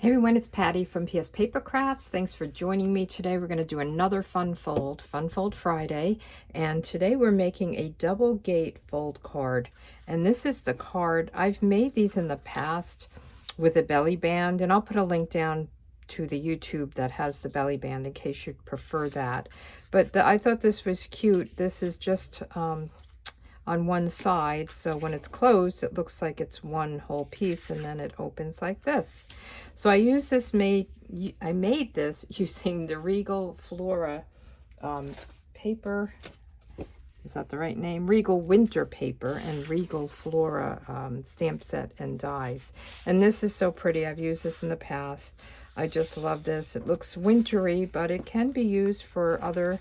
Hey everyone, it's Patty from PS Paper Crafts. Thanks for joining me today. We're going to do another Fun Fold Friday. And today we're making a double gate fold card. And this is the card. I've made these in the past with a belly band, and I'll put a link down to the YouTube that has the belly band in case you'd prefer that. But I thought this was cute. This is just on one side, so when it's closed it looks like it's one whole piece, and then it opens like this. So I made this using the Regal Flora paper. Is that the right name? Regal Winter Paper and Regal Flora stamp set and dies. And this is so pretty. I've used this in the past. I just love this. It looks wintry, but it can be used for other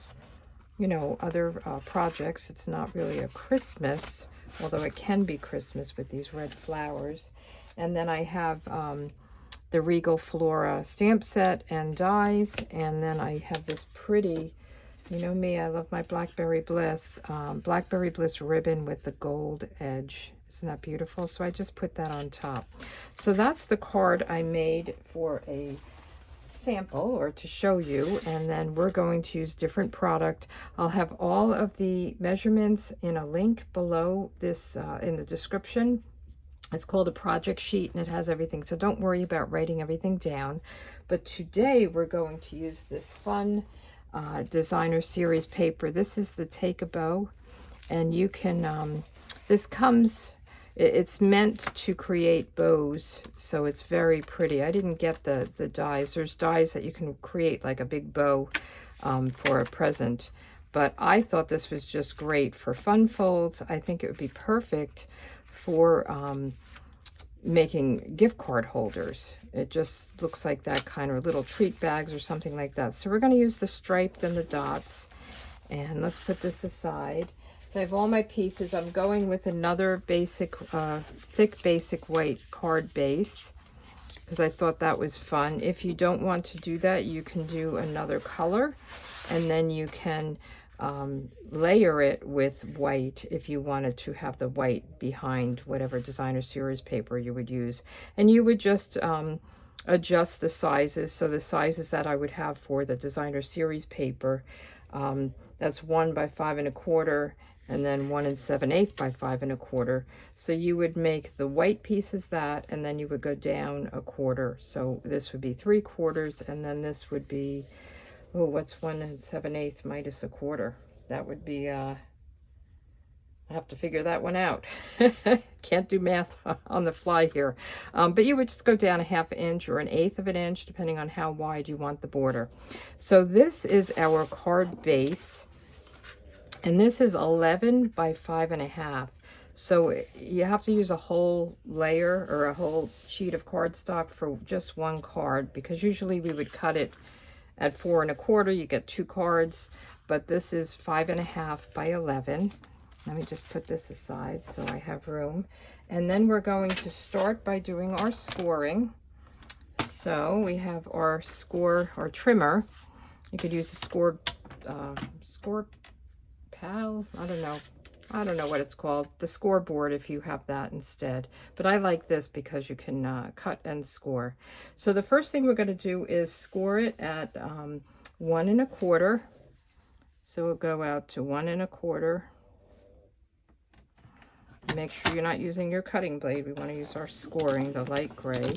projects. It's not really a Christmas, although it can be Christmas with these red flowers. And then I have the Regal Flora stamp set and dies, and then I have this pretty, you know me, I love my Blackberry Bliss ribbon with the gold edge. Isn't that beautiful? So I just put that on top. So that's the card I made for a sample, or to show you, and then we're going to use different product. I'll have all of the measurements in a link below this in the description. It's called a project sheet, and it has everything, so don't worry about writing everything down. But today we're going to use this fun designer series paper. This is the Take a Bow, and you can this comes, it's meant to create bows, so it's very pretty. I didn't get the dies. There's dies that you can create like a big bow for a present, but I thought this was just great for fun folds. I think it would be perfect for making gift card holders. It just looks like that kind of little treat bags or something like that. So we're going to use the striped and the dots, and let's put this aside. So I have all my pieces. I'm going with another basic, thick basic white card base because I thought that was fun. If you don't want to do that, you can do another color, and then you can layer it with white if you wanted to have the white behind whatever designer series paper you would use. And you would just adjust the sizes. So the sizes that I would have for the designer series paper, that's 1 by 5 1/4, and then 1 7/8 by 5 1/4. So you would make the white pieces that, and then you would go down 1/4. So this would be 3/4, and then this would be, oh, what's 1 7/8 minus 1/4? That would be, I have to figure that one out. Can't do math on the fly here. But you would just go down 1/2 inch or 1/8 of an inch, depending on how wide you want the border. So this is our card base, and this is 11 by 5 1/2. So you have to use a whole layer or a whole sheet of cardstock for just one card, because usually we would cut it at 4 1/4. You get 2 cards, but this is 5 1/2 by 11. Let me just put this aside so I have room. And then we're going to start by doing our scoring. So we have our score, or trimmer. You could use the score pal. I don't know what it's called. The scoreboard, if you have that instead. But I like this because you can cut and score. So the first thing we're going to do is score it at 1 1/4. So we'll go out to 1 1/4. Make sure you're not using your cutting blade. We want to use our scoring, the light gray.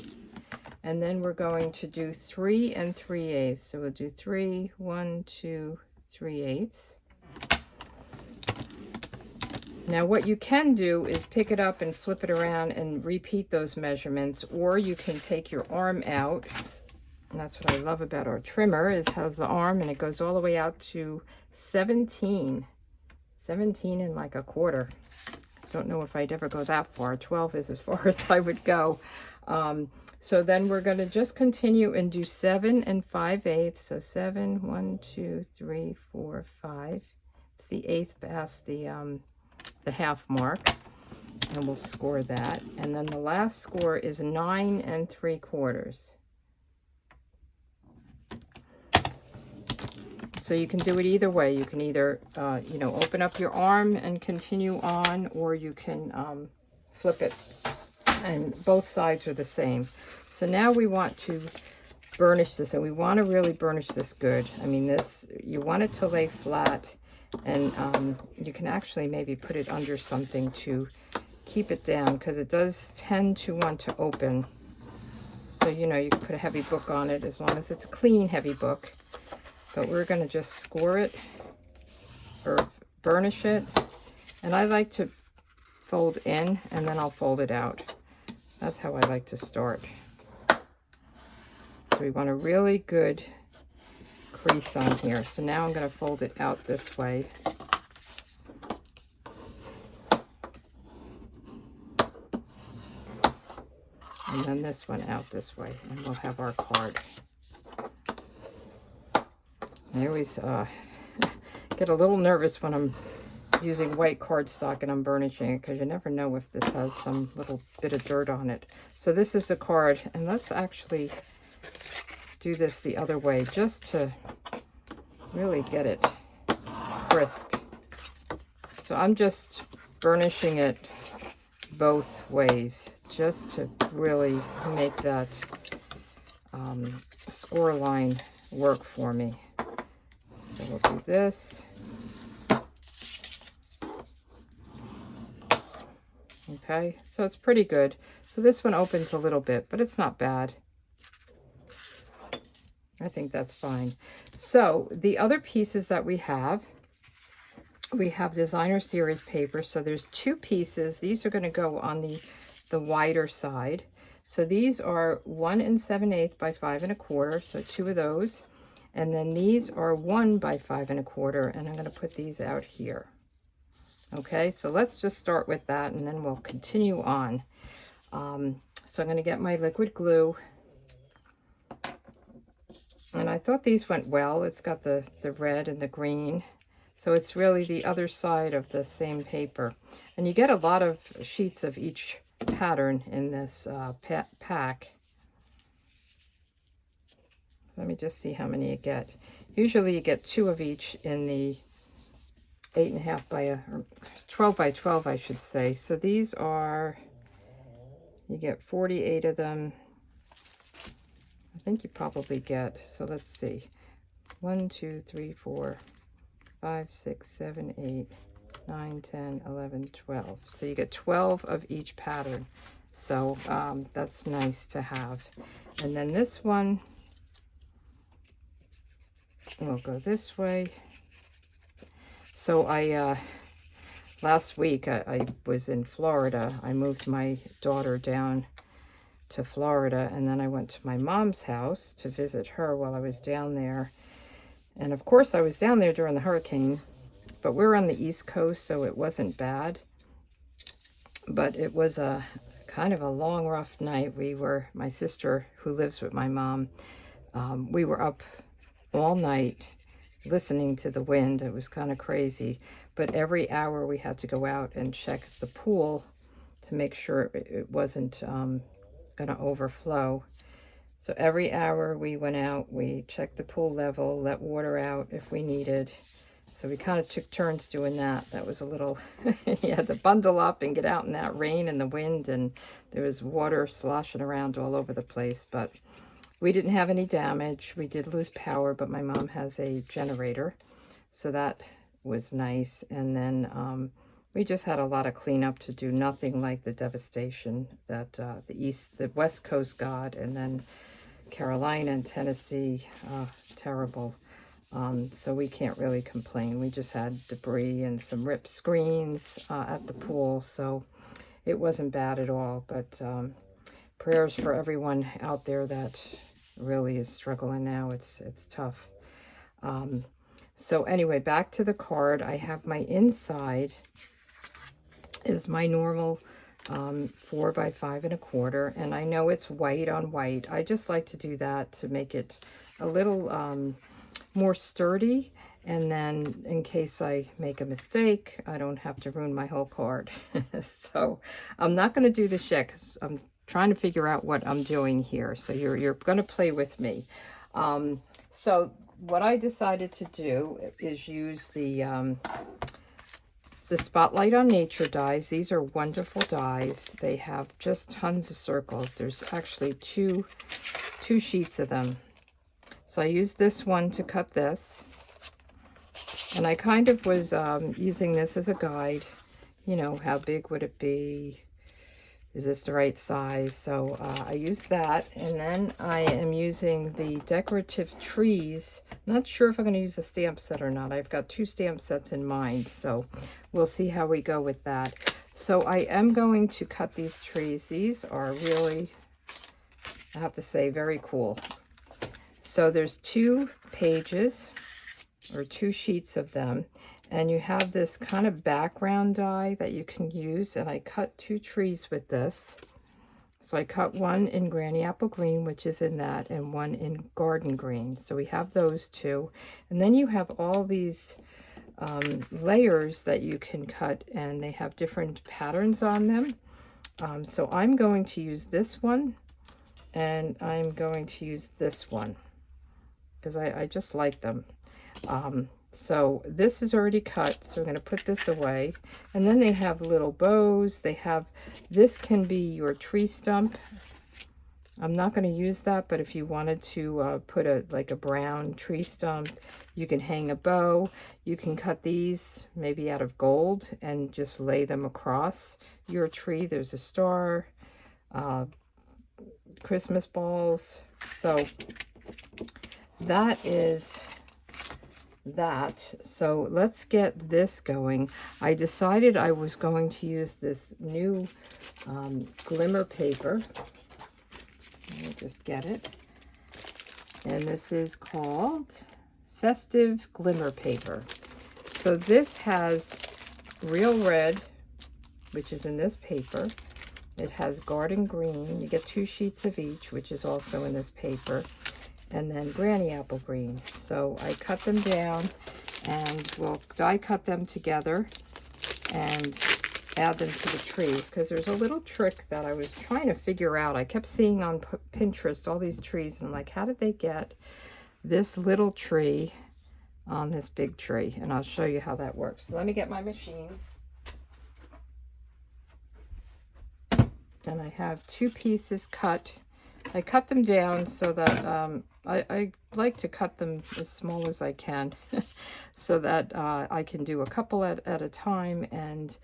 And then we're going to do 3 3/8. So we'll do 3, 1, 2, 3/8. Now what you can do is pick it up and flip it around and repeat those measurements, or you can take your arm out. And that's what I love about our trimmer, is has the arm, and it goes all the way out to 17 and like 1/4. Don't know if I'd ever go that far. 12 is as far as I would go. So then we're going to just continue and do 7 5/8. So 7, 1, 2, 3, 4, 5. It's the 8th past the half mark, and we'll score that. And then the last score is 9 3/4. So you can do it either way. You can either, open up your arm and continue on, or you can flip it and both sides are the same. So now we want to burnish this, and we want to really burnish this good. I mean, this, you want it to lay flat, and you can actually maybe put it under something to keep it down, because it does tend to want to open. So, you know, you can put a heavy book on it as long as it's a clean, heavy book. But we're going to just score it or burnish it. And I like to fold in and then I'll fold it out. That's how I like to start. So we want a really good crease on here. So now I'm going to fold it out this way. And then this one out this way, and we'll have our card. I always get a little nervous when I'm using white cardstock and I'm burnishing it, because you never know if this has some little bit of dirt on it. So this is the card, and let's actually do this the other way just to really get it crisp. So I'm just burnishing it both ways, just to really make that score line work for me. So we'll do this. Okay, so it's pretty good. So this one opens a little bit, but it's not bad. I think that's fine. So the other pieces that we have Designer Series paper. So there's 2 pieces. These are going to go on the wider side. So these are 1 7/8 by 5 1/4. So 2 of those. And then these are 1 by 5 1/4. And I'm going to put these out here. Okay, so let's just start with that, and then we'll continue on. So I'm going to get my liquid glue. And I thought these went well. It's got the red and the green. So it's really the other side of the same paper. And you get a lot of sheets of each pattern in this pack. Let me just see how many you get. Usually you get 2 of each in the 8.5 by or 12 by 12, I should say. So these are, you get 48 of them. I think you probably get, so let's see, 1, 2, 3, 4, 5, 6, 7, 8, 9, 10, 11, 12. So you get 12 of each pattern. So that's nice to have. And then this one will go this way. So last week I was in Florida. I moved my daughter down to Florida, and then I went to my mom's house to visit her while I was down there. And of course I was down there during the hurricane, but we're on the East Coast, so it wasn't bad. But it was a kind of a long, rough night. My sister, who lives with my mom, we were up all night listening to the wind. It was kind of crazy. But every hour we had to go out and check the pool to make sure it wasn't going to overflow. So every hour we went out, we checked the pool level, let water out if we needed. So we kind of took turns doing that. That was a little, you had to bundle up and get out in that rain and the wind, and there was water sloshing around all over the place. But we didn't have any damage. We did lose power, but my mom has a generator, so that was nice. And then we just had a lot of cleanup to do. Nothing like the devastation that the West Coast got, and then Carolina and Tennessee, terrible. So we can't really complain. We just had debris and some ripped screens at the pool, so it wasn't bad at all. But prayers for everyone out there that really is struggling now. It's tough. So anyway, back to the card. I have my inside is my normal 4 by 5 1/4, and I know it's white on white. I just like to do that to make it a little more sturdy, and then in case I make a mistake, I don't have to ruin my whole card. So I'm not going to do this yet because I'm trying to figure out what I'm doing here. So you're going to play with me. So what I decided to do is use the the Spotlight on Nature dies. These are wonderful dies. They have just tons of circles. There's actually two sheets of them. So I used this one to cut this. And I kind of was using this as a guide. You know, how big would it be? Is this the right size? So I used that. And then I am using the decorative trees. Not sure if I'm going to use a stamp set or not. I've got 2 stamp sets in mind. So we'll see how we go with that. So I am going to cut these trees. These are really, I have to say, very cool. So there's 2 pages or 2 sheets of them. And you have this kind of background die that you can use. And I cut 2 trees with this. So I cut one in Granny Apple Green, which is in that, and one in Garden Green. So we have those 2. And then you have all these layers that you can cut, and they have different patterns on them. So I'm going to use this one, and I'm going to use this one, because I just like them. So this is already cut, so we're going to put this away. And then they have little bows. They have, this can be your tree stump. I'm not going to use that, but if you wanted to put like a brown tree stump, you can hang a bow. You can cut these maybe out of gold and just lay them across your tree. There's a star, Christmas balls. So that is that. So let's get this going. I decided I was going to use this new glimmer paper. Let me just get it. And this is called Festive Glimmer Paper. So this has Real Red, which is in this paper. It has Garden Green. You get 2 sheets of each, which is also in this paper. And then Granny Apple Green. So I cut them down, and we'll die cut them together and add them to the trees, because there's a little trick that I was trying to figure out. I kept seeing on Pinterest all these trees, and I'm like, how did they get this little tree on this big tree? And I'll show you how that works. So let me get my machine. And I have 2 pieces cut. I cut them down so that I like to cut them as small as I can so that I can do a couple at a time. And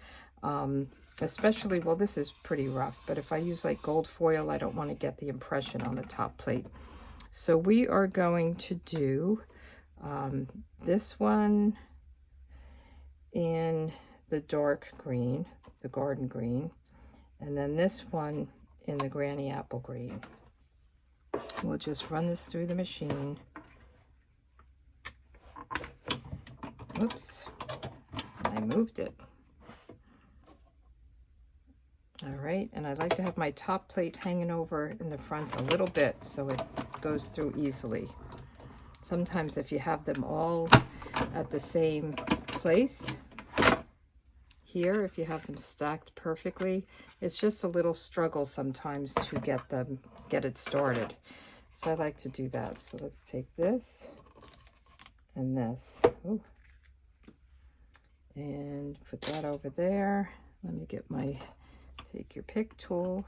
especially, well, this is pretty rough, but if I use like gold foil, I don't want to get the impression on the top plate. So we are going to do this one in the dark green, the Garden Green, and then this one in the Granny Apple Green. We'll just run this through the machine. Oops, I moved it. All right, and I like to have my top plate hanging over in the front a little bit so it goes through easily. Sometimes if you have them all at the same place, here, if you have them stacked perfectly, it's just a little struggle sometimes to get it started. So I like to do that. So let's take this and this. Ooh. And put that over there. Let me get my take your pick tool.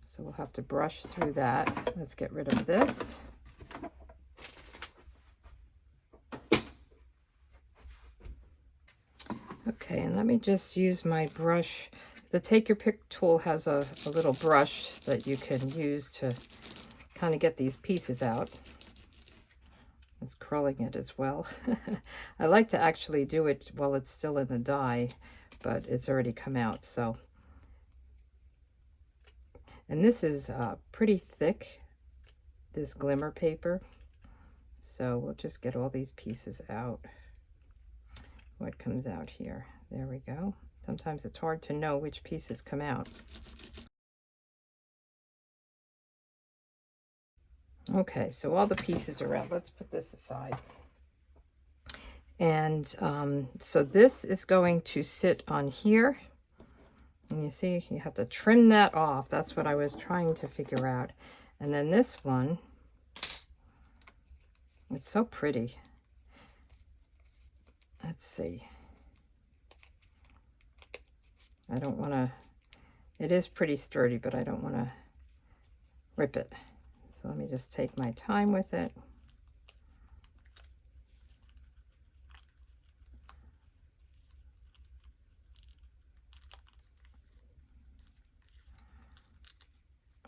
So we'll have to brush through that. Let's get rid of this. Okay, and let me just use my brush. The Take Your Pick tool has a little brush that you can use to kind of get these pieces out. It's curling it as well. I like to actually do it while it's still in the die, but it's already come out. So, and this is pretty thick, this glimmer paper. So we'll just get all these pieces out. What comes out here? There we go. Sometimes it's hard to know which pieces come out. Okay, so all the pieces are out. Let's put this aside. And so this is going to sit on here. And you see, you have to trim that off. That's what I was trying to figure out. And then this one, it's so pretty. let's see. I don't want to, it is pretty sturdy, but I don't want to rip it. So let me just take my time with it.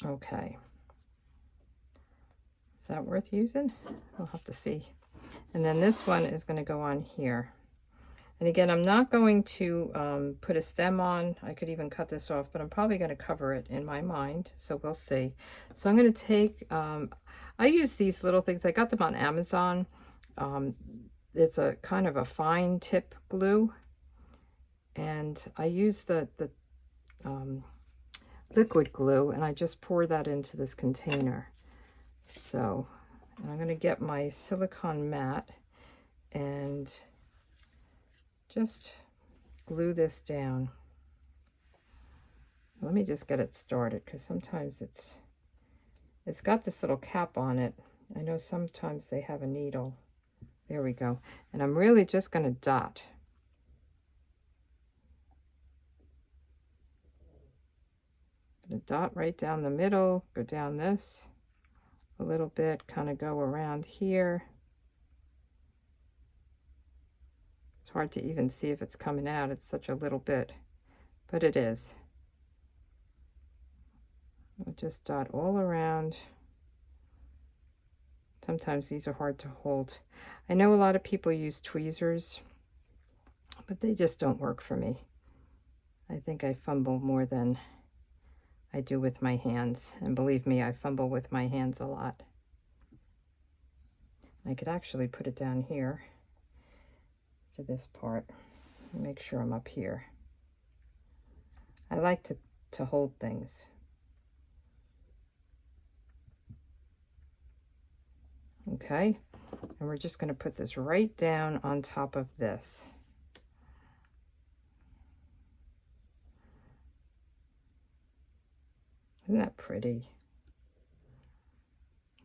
Okay. Is that worth using? We'll have to see. And then this one is going to go on here. And again, I'm not going to put a stem on. I could even cut this off, but I'm probably going to cover it in my mind. So we'll see. So I'm going to take, I use these little things. I got them on Amazon. It's a kind of a fine tip glue. And I use the liquid glue, and I just pour that into this container. So I'm going to get my silicone mat and just glue this down. Let me just get it started, because sometimes it's got this little cap on it. I know sometimes they have a needle. There we go. And I'm really just going to dot. Going to dot right down the middle, go down this a little bit, kind of go around here. It's hard to even see if it's coming out. It's such a little bit, but it is. I'll just dot all around. Sometimes these are hard to hold. I know a lot of people use tweezers, but they just don't work for me. I think I fumble more than I do with my hands. And believe me, I fumble with my hands a lot. I could actually put it down here for this part. Make sure I'm up here. I like to hold things. Okay, and we're just going to put this right down on top of this. Isn't that pretty?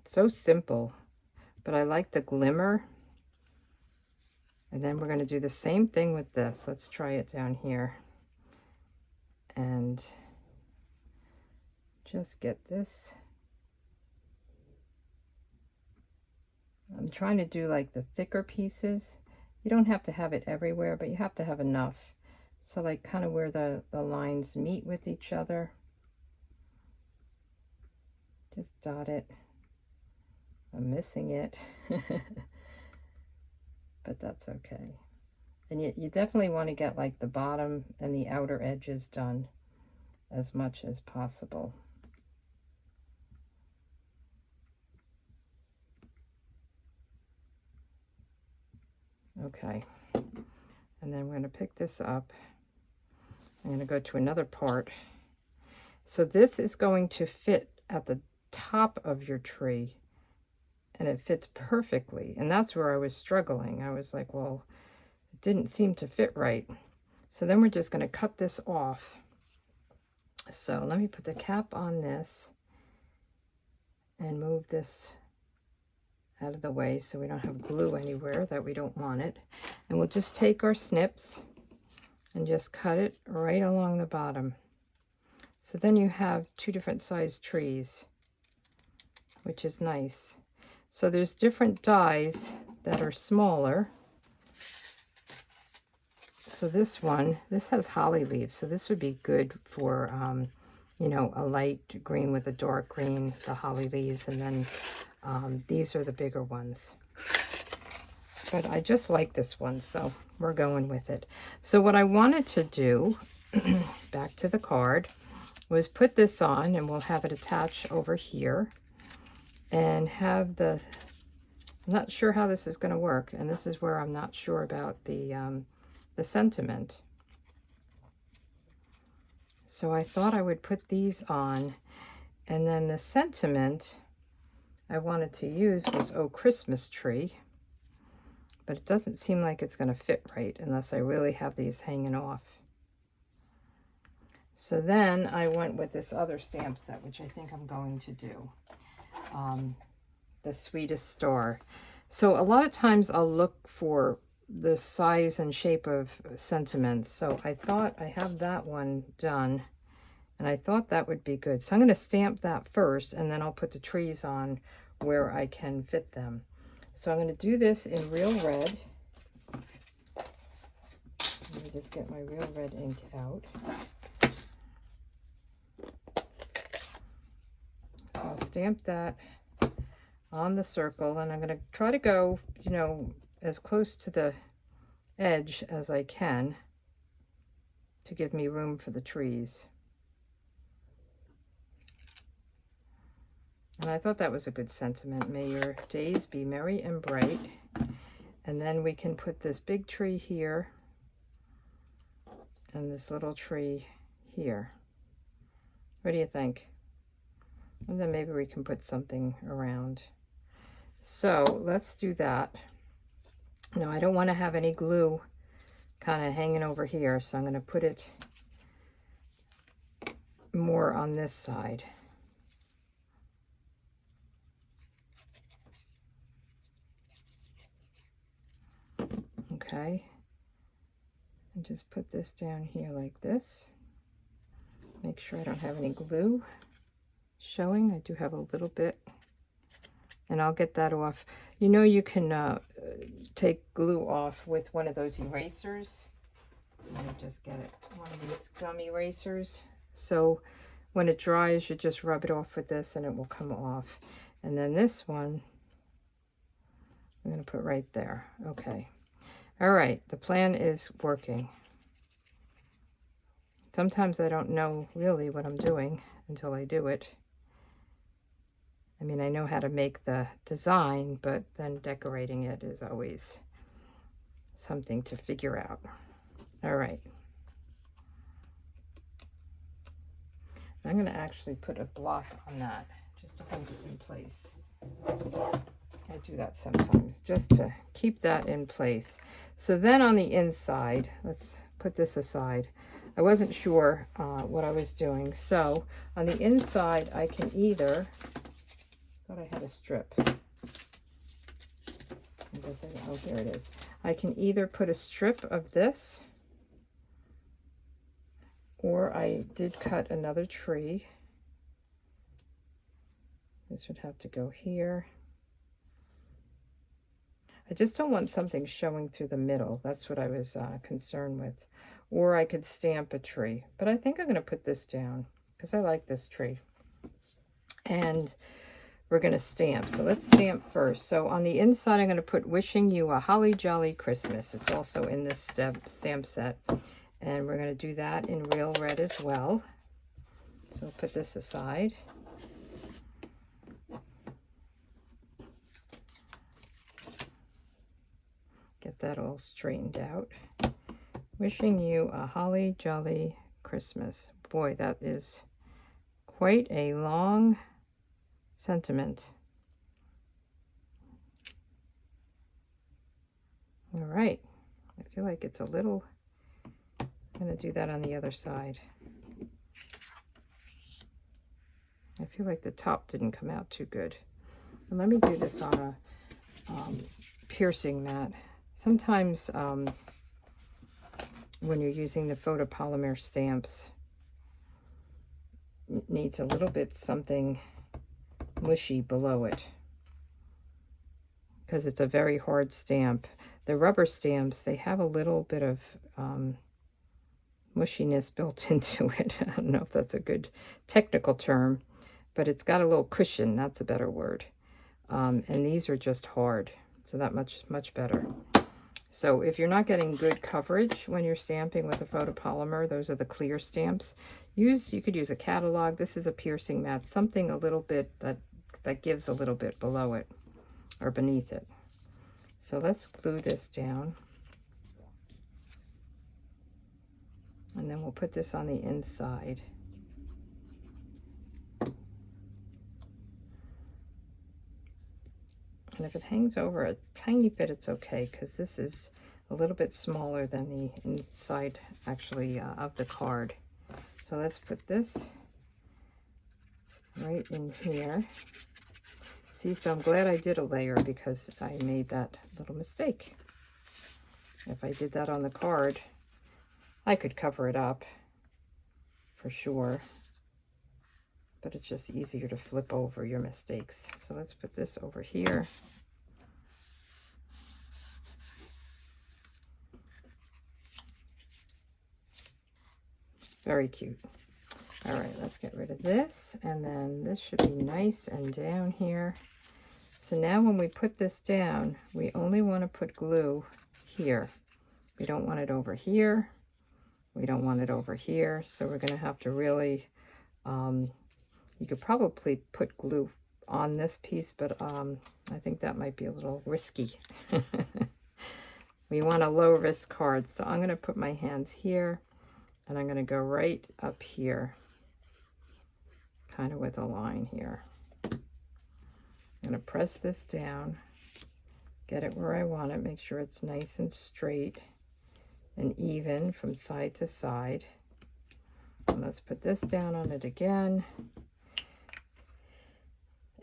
It's so simple, but I like the glimmer. And then we're going to do the same thing with this. Let's try it down here. And just get this. I'm trying to do like the thicker pieces. You don't have to have it everywhere, but you have to have enough. So like kind of where the lines meet with each other. Just dot it. I'm missing it. But that's okay. And you definitely want to get like the bottom and the outer edges done as much as possible. Okay, and then we're going to pick this up. I'm going to go to another part. So this is going to fit at the top of your tree, and it fits perfectly. And that's where I was struggling. I was like, well, it didn't seem to fit right. So then we're just going to cut this off. So let me put the cap on this and move this out of the way so we don't have glue anywhere that we don't want it. And we'll just take our snips and just cut it right along the bottom. So then you have two different sized trees, which is nice. So there's different dies that are smaller. So this has holly leaves, so this would be good for you know, a light green with a dark green, the holly leaves, and then these are the bigger ones. But I just like this one, so we're going with it. So what I wanted to do, back to the card, was put this on, and we'll have it attach over here, and have the, I'm not sure how this is going to work, and this is where I'm not sure about the sentiment. So I thought I would put these on, and then the sentiment I wanted to use was "Oh Christmas Tree," but it doesn't seem like it's going to fit right unless I really have these hanging off. So then I went with this other stamp set, which I think I'm going to do, the Sweetest Star. So a lot of times I'll look for the size and shape of sentiments. So I thought I have that one done, and I thought that would be good. So I'm going to stamp that first, and then I'll put the trees on where I can fit them. So I'm going to do this in Real Red. Let me just get my Real Red ink out. So I'll stamp that on the circle, and I'm going to try to go, you know, as close to the edge as I can to give me room for the trees. And I thought that was a good sentiment. May your days be merry and bright. And then we can put this big tree here and this little tree here. What do you think? And then maybe we can put something around. So let's do that. Now I don't want to have any glue kind of hanging over here, so I'm going to put it more on this side. Okay, and just put this down here like this. Make sure I don't have any glue showing. I do have a little bit, and I'll get that off. You know, you can take glue off with one of those erasers. Let me just get it, one of these gum erasers. So when it dries, you just rub it off with this and it will come off. And then this one, I'm going to put right there. Okay. All right, the plan is working. Sometimes I don't know really what I'm doing until I do it. I mean, I know how to make the design, but then decorating it is always something to figure out. All right. I'm going to actually put a block on that just to hold it in place. I do that sometimes just to keep that in place. So then on the inside, let's put this aside. I wasn't sure what I was doing. So on the inside, I can either, thought I had a strip. Oh, there it is. I can either put a strip of this, or I did cut another tree. This would have to go here. I just don't want something showing through the middle. That's what I was concerned with. Or I could stamp a tree. But I think I'm going to put this down because I like this tree. And we're going to stamp. So let's stamp first. So on the inside, I'm going to put wishing you a holly jolly Christmas. It's also in this stamp set. And we're going to do that in Real Red as well. So I'll put this aside. Get that all straightened out. Wishing you a holly jolly Christmas. Boy, that is quite a long sentiment. All right. I feel like it's a little... I'm going to do that on the other side. I feel like the top didn't come out too good. And let me do this on a piercing mat. Sometimes when you're using the photopolymer stamps, it needs a little bit something mushy below it because it's a very hard stamp. The rubber stamps, they have a little bit of mushiness built into it. I don't know if that's a good technical term, but it's got a little cushion. That's a better word. And these are just hard, so that much better. So if you're not getting good coverage when you're stamping with a photopolymer, those are the clear stamps. You could use a catalog. This is a piercing mat, something a little bit that gives a little bit below it or beneath it. So let's glue this down. And then we'll put this on the inside. And if it hangs over a tiny bit, it's okay, because this is a little bit smaller than the inside, actually, of the card. So let's put this right in here. See, so I'm glad I did a layer because I made that little mistake. If I did that on the card, I could cover it up for sure, but it's just easier to flip over your mistakes. So let's put this over here. Very cute. All right, let's get rid of this, and then this should be nice and down here. So now when we put this down, we only want to put glue here. We don't want it over here. We don't want it over here. So we're going to have to really, you could probably put glue on this piece, but I think that might be a little risky. We want a low risk card. So I'm going to put my hands here, and I'm going to go right up here, kind of with a line here. I'm going to press this down, get it where I want it, make sure it's nice and straight and even from side to side. And let's put this down on it again.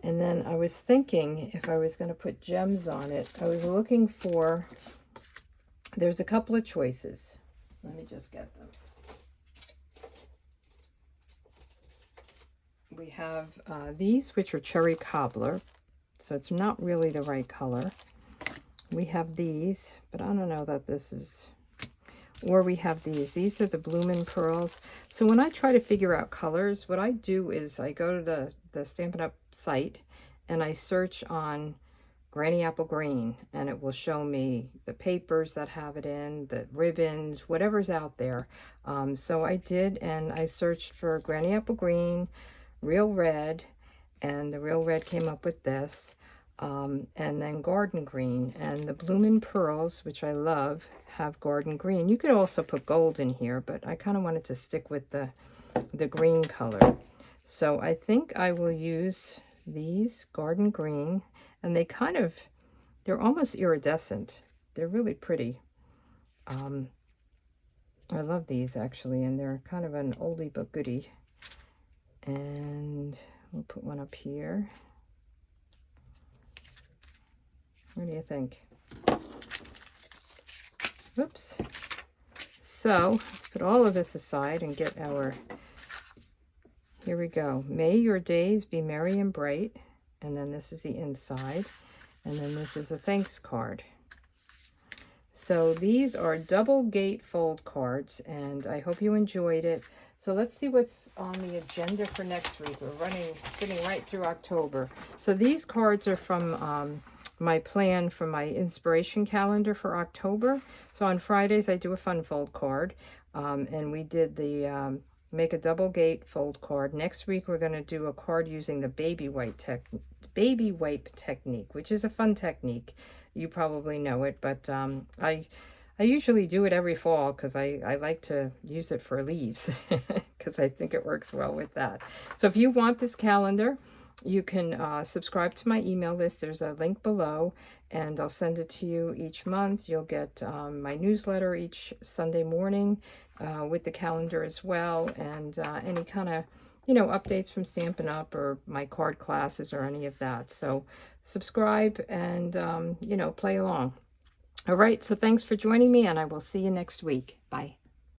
And then I was thinking if I was going to put gems on it, I was looking for, there's a couple of choices. Let me just get them. We have these, which are cherry cobbler. So it's not really the right color. We have these, but I don't know that this is, or we have these. These are the Bloomin' Pearls. So when I try to figure out colors, what I do is I go to the Stampin' Up! Site and I search on Granny Apple Green, and it will show me the papers that have it in, the ribbons, whatever's out there. So I did, and I searched for Granny Apple Green, Real Red, and the Real Red came up with this. And then Garden Green, and the Bloomin' Pearls, which I love, have Garden Green. You could also put gold in here, but I kind of wanted to stick with the green color. So I think I will use these Garden Green, and they're almost iridescent. They're really pretty. I love these actually, and they're kind of an oldie but goodie. And we'll put one up here. What do you think? Oops. So let's put all of this aside and get our, here we go. May your days be merry and bright. And then this is the inside. And then this is a thanks card. So these are double gate fold cards, and I hope you enjoyed it. So let's see what's on the agenda for next week. We're getting right through October. So these cards are from my plan for my inspiration calendar for October. So on Fridays I do a fun fold card, and we did the make a double gate fold card. Next week we're going to do a card using the baby wipe technique, which is a fun technique. You probably know it, but I usually do it every fall because I like to use it for leaves because I think it works well with that. So if you want this calendar, you can subscribe to my email list. There's a link below, and I'll send it to you each month. You'll get my newsletter each Sunday morning with the calendar as well, and any kind of, updates from Stampin' Up! Or my card classes or any of that. So subscribe and, play along. All right, so thanks for joining me, and I will see you next week. Bye.